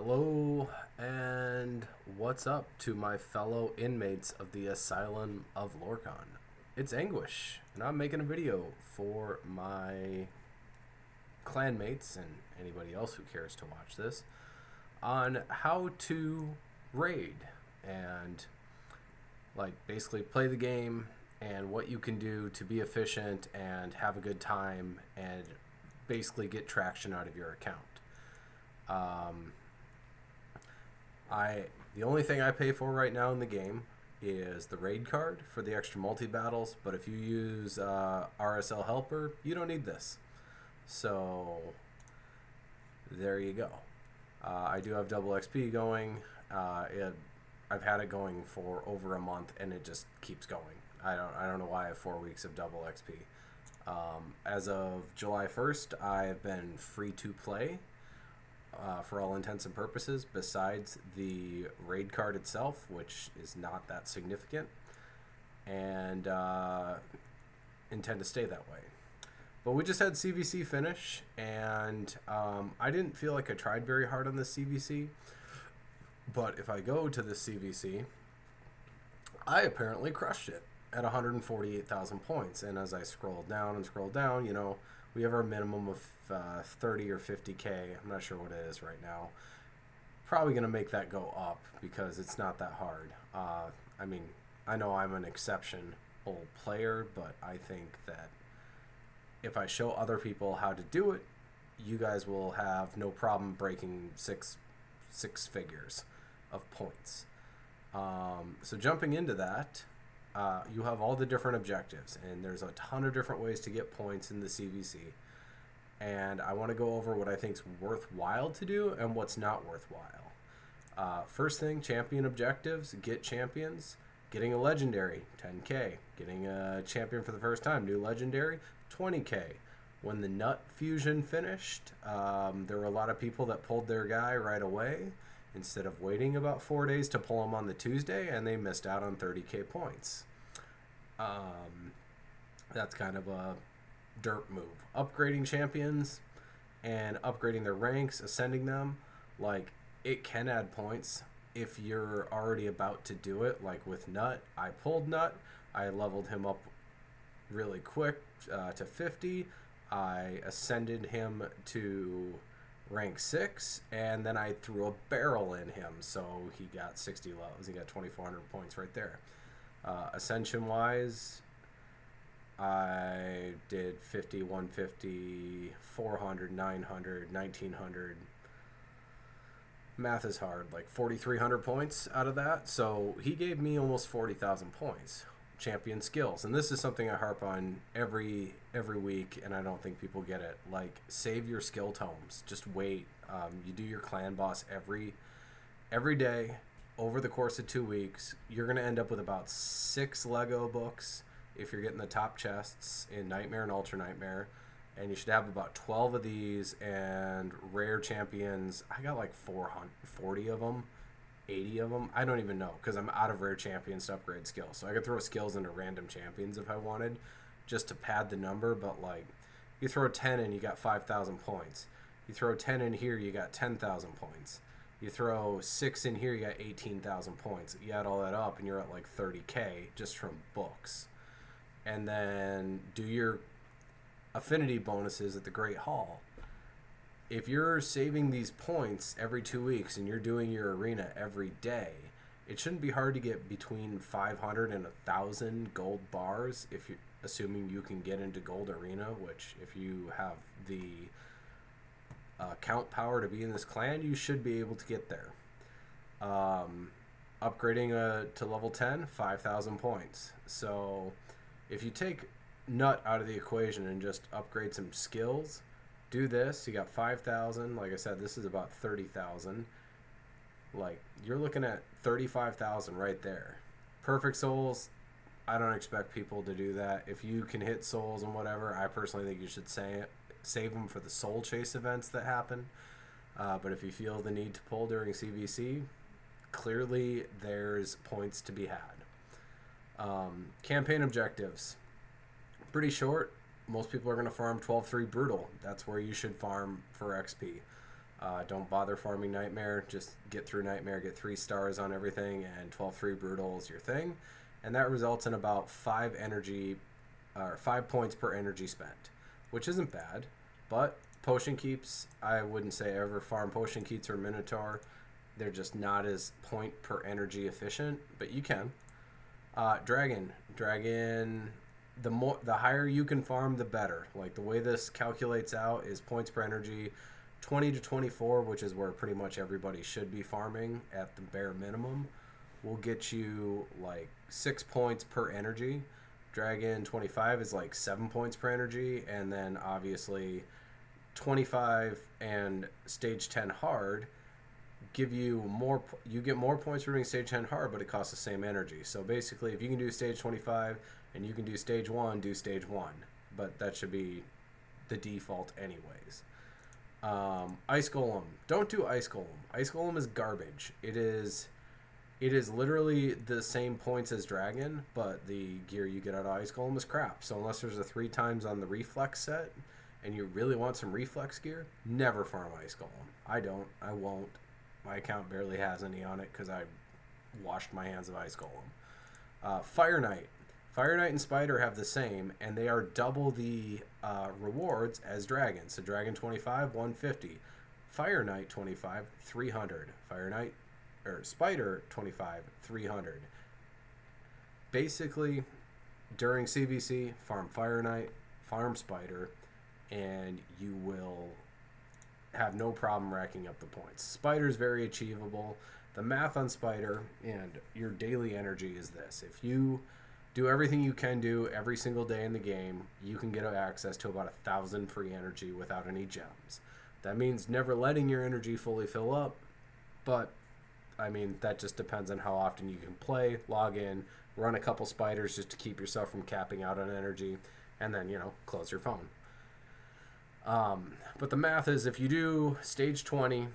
Hello, and what's up to my fellow inmates of the Asylum of Lorcan? It's Anguish, and I'm making a video for my clanmates and anybody else who cares to watch this on how to raid and basically play the game and what you can do to be efficient and have a good time and basically get traction out of your account. Um, I the only thing I pay for right now in the game is the raid card for the extra multi battles. But if you use RSL Helper, you don't need this. So there you go. I do have double XP going. I've had it going for over a month, and it just keeps going. I don't know why I have 4 weeks of double XP. As of July 1st, I've been free to play for all intents and purposes, besides the raid card itself, which is not that significant, and intend to stay that way. But we just had CVC finish, and I didn't feel like I tried very hard on this CVC, but if I go to the CVC, I apparently crushed it at 148,000 points, and as I scroll down and scroll down, we have our minimum of 30 or 50k. I'm not sure what it is right now. Probably going to make that go up because it's not that hard. I mean, I know I'm an exceptional player, but I think that if I show other people how to do it, you guys will have no problem breaking six figures of points. So jumping into that, you have all the different objectives, and there's a ton of different ways to get points in the CVC. And I want to go over what I think is worthwhile to do and what's not worthwhile. First thing, champion objectives, get champions. Getting a legendary, 10k. Getting a champion for the first time, new legendary, 20k. When the nut fusion finished, there were a lot of people that pulled their guy right away instead of waiting about 4 days to pull him on the Tuesday, and they missed out on 30k points. That's kind of a dirt move. Upgrading champions and upgrading their ranks, ascending them, it can add points if you're already about to do it. Like with Nut, I pulled Nut, I leveled him up really quick to 50. I ascended him to rank 6, and then I threw a barrel in him, so he got 60 levels. He got 2,400 points right there. Ascension wise, I did 50, 150, 400, 900, 1900. Math is hard, like 4,300 points out of that. So he gave me almost 40,000 points. Champion skills, and this is something I harp on every week, and I don't think people get it. Save your skill tomes. Just wait. You do your clan boss every day over the course of 2 weeks. You're gonna end up with about 6 Lego books if you're getting the top chests in Nightmare and Ultra Nightmare, and you should have about 12 of these. And rare champions, I got like 440 of them. 80 of them, I don't even know, because I'm out of rare champions to upgrade skills. So I could throw skills into random champions if I wanted, just to pad the number. But you throw 10 in, you got 5,000 points. You throw 10 in here, you got 10,000 points. You throw 6 in here, you got 18,000 points. You add all that up, and you're at like 30k just from books. And then do your affinity bonuses at the Great Hall. If you're saving these points every 2 weeks and you're doing your arena every day, it shouldn't be hard to get between 500 and 1,000 gold bars, if you're assuming you can get into gold arena, which if you have the count power to be in this clan, you should be able to get there. Upgrading to level 10, 5,000 points. So if you take Nut out of the equation and just upgrade some skills, do this, you got 5,000. Like I said, this is about 30,000. You're looking at 35,000 right there. Perfect souls, I don't expect people to do that. If you can hit souls and whatever, I personally think you should save them for the soul chase events that happen. But if you feel the need to pull during CVC, clearly there's points to be had. Campaign objectives, pretty short. Most people are going to farm 12-3 Brutal. That's where you should farm for XP. Don't bother farming Nightmare. Just get through Nightmare, get 3 stars on everything, and 12 free Brutal is your thing. And that results in about 5 energy, or 5 points per energy spent, which isn't bad. But potion keeps, I wouldn't say ever farm potion keeps or Minotaur. They're just not as point per energy efficient, but you can. Dragon, the higher you can farm, the better. Like the way this calculates out is points per energy, 20 to 24, which is where pretty much everybody should be farming at the bare minimum, will get you like 6 points per energy. Dragon 25 is like 7 points per energy, and then obviously 25 and stage 10 hard give you more. You get more points for being stage 10 hard, but it costs the same energy. So basically, if you can do stage 25 and you can do stage 1, do stage 1, but that should be the default anyways. Ice Golem, don't do Ice Golem. Ice Golem is garbage. It is literally the same points as Dragon, but the gear you get out of Ice Golem is crap. So unless there's a 3 times on the reflex set and you really want some reflex gear, never farm Ice Golem. I won't. My account barely has any on it because I washed my hands of Ice Golem. Fire Knight. Fire Knight and Spider have the same, and they are double the rewards as Dragon. So Dragon 25, 150. Fire Knight 25, 300. Spider 25, 300. Basically, during CVC, farm Fire Knight, farm Spider, and you will have no problem racking up the points. Spider is very achievable. The math on Spider and your daily energy is this. If you do everything you can do every single day in the game, you can get access to about 1,000 free energy without any gems. That means never letting your energy fully fill up, but I mean, that just depends on how often you can play, log in, run a couple spiders just to keep yourself from capping out on energy, and then, close your phone. But the math is if you do stage 20,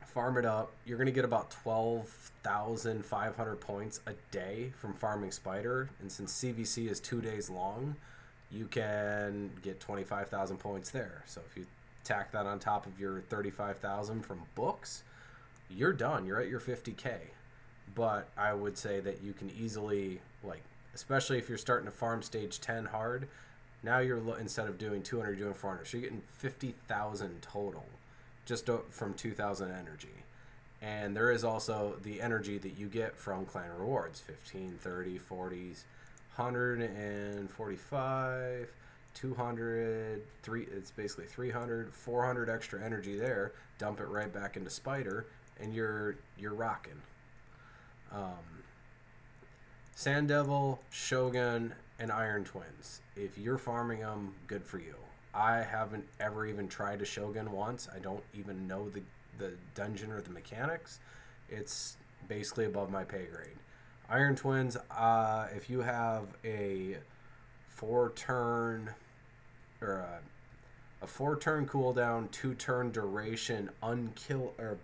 farm it up, you're going to get about 12,500 points a day from farming Spider. And since CVC is 2 days long, you can get 25,000 points there. So if you tack that on top of your 35,000 from books, you're done. You're at your 50K. But I would say that you can easily, especially if you're starting to farm stage 10 hard, now instead of doing 200, you're doing 400. So you're getting 50,000 total just from 2,000 energy. And there is also the energy that you get from clan rewards, 15, 30, 40s, 145, 200, it's basically 300, 400 extra energy there. Dump it right back into Spider, and you're rocking. Sand Devil, Shogun, and Iron Twins. If you're farming them, good for you. I haven't ever even tried a Shogun once. I don't even know the dungeon or the mechanics. It's basically above my pay grade. Iron Twins, if you have a 4-turn or a 4-turn cooldown, 2-turn duration,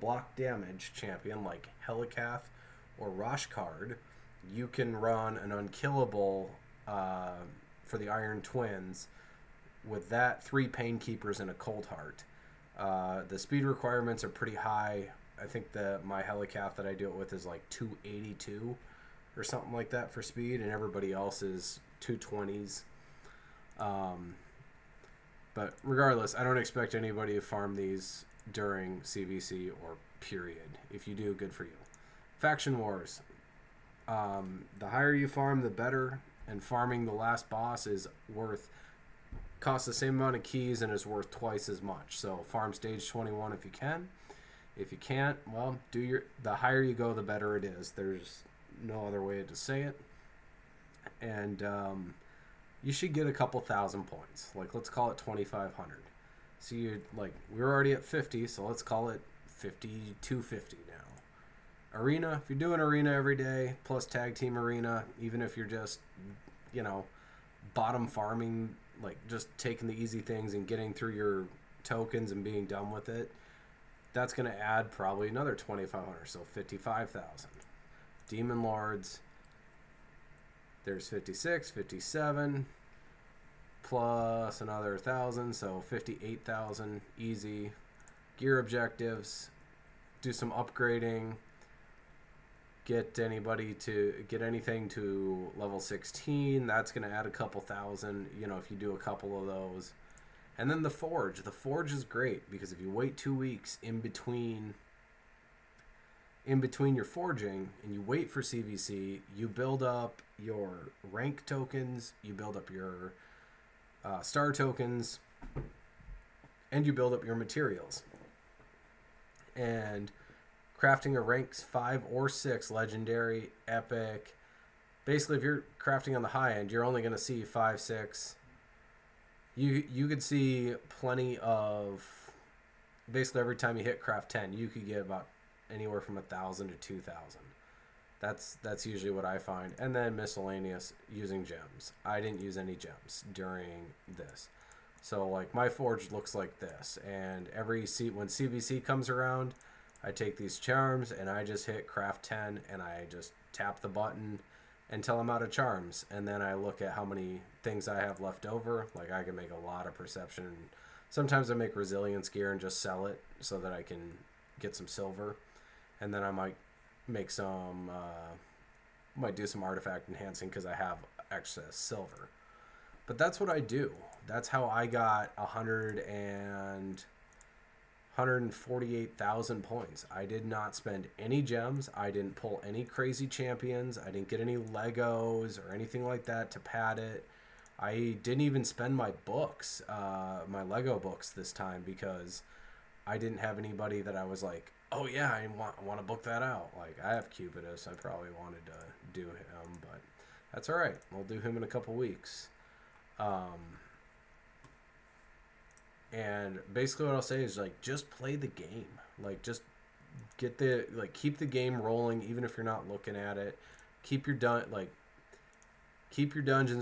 block damage champion like Helikath or Roshkard, you can run an unkillable for the Iron Twins with that, 3 Pain Keepers and a Cold Heart. The speed requirements are pretty high. I think my Helikath that I do it with is like 282 or something like that for speed, and everybody else is 220s. But regardless, I don't expect anybody to farm these during CVC or period. If you do, good for you. Faction Wars. The higher you farm, the better, and farming the last boss costs the same amount of keys and is worth twice as much. So farm stage 21 if you can. If you can't, well, the higher you go, the better it is. There's no other way to say it. And you should get a couple thousand points. Let's call it 2,500. So we're already at 50, so let's call it 250 now. Arena, if you're doing arena every day, plus tag team arena, even if you're just, bottom farming, just taking the easy things and getting through your tokens and being done with it, that's going to add probably another 2,500, so 55,000. Demon Lords, there's 56, 57, plus another 1,000, so 58,000 easy. gear objectives, do some upgrading, get anything to level 16. That's going to add a couple thousand, you know, if you do a couple of those. And then the forge. The forge is great because if you wait 2 weeks in between your forging and you wait for CVC, you build up your rank tokens, you build up your star tokens, and you build up your materials. And crafting a ranks 5 or 6 legendary, epic. Basically, if you're crafting on the high end, you're only going to see 5, 6. You could see plenty of. Basically, every time you hit craft 10, you could get about anywhere from 1,000 to 2,000. That's usually what I find. And then miscellaneous using gems. I didn't use any gems during this. So like my forge looks like this, and when CVC comes around, I take these charms and I just hit craft 10 and I just tap the button until I'm out of charms, and then I look at how many things I have left over. Like I can make a lot of perception. Sometimes I make resilience gear and just sell it so that I can get some silver, and then I might make some might do some artifact enhancing because I have excess silver. But that's what I do. That's how I got 148,000 points. I did not spend any gems. I didn't pull any crazy champions. I didn't get any Legos or anything like that to pad it. I didn't even spend my books, my Lego books this time, because I didn't have anybody that I was like, oh yeah, I want to book that out. Like I have Cupidus. I probably wanted to do him, but that's all right. We'll do him in a couple weeks. And basically what I'll say is like just play the game. Like just keep the game rolling even if you're not looking at it. Keep your dungeons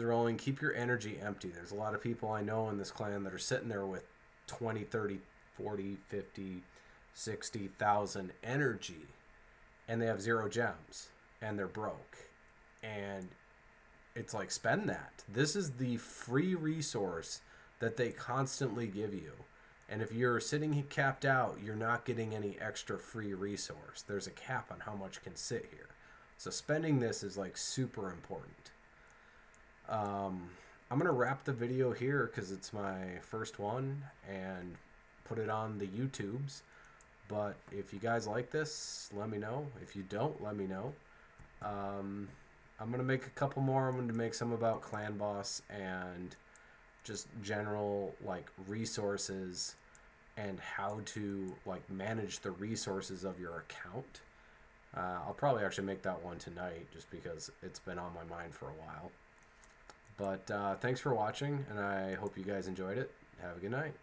rolling, keep your energy empty. There's a lot of people I know in this clan that are sitting there with 20, 30, 40, 50, 60,000 energy and they have 0 gems and they're broke. And it's like, spend that. This is the free resource that they constantly give you. And if you're sitting capped out, you're not getting any extra free resource. There's a cap on how much can sit here. So spending this is like super important. I'm going to wrap the video here because it's my first one and put it on the YouTubes. But if you guys like this, let me know. If you don't, let me know. I'm going to make a couple more. I'm going to make some about Clan Boss and just general like resources and how to like manage the resources of your account. I'll probably actually make that one tonight just because it's been on my mind for a while. But thanks for watching, and I hope you guys enjoyed it. Have a good night.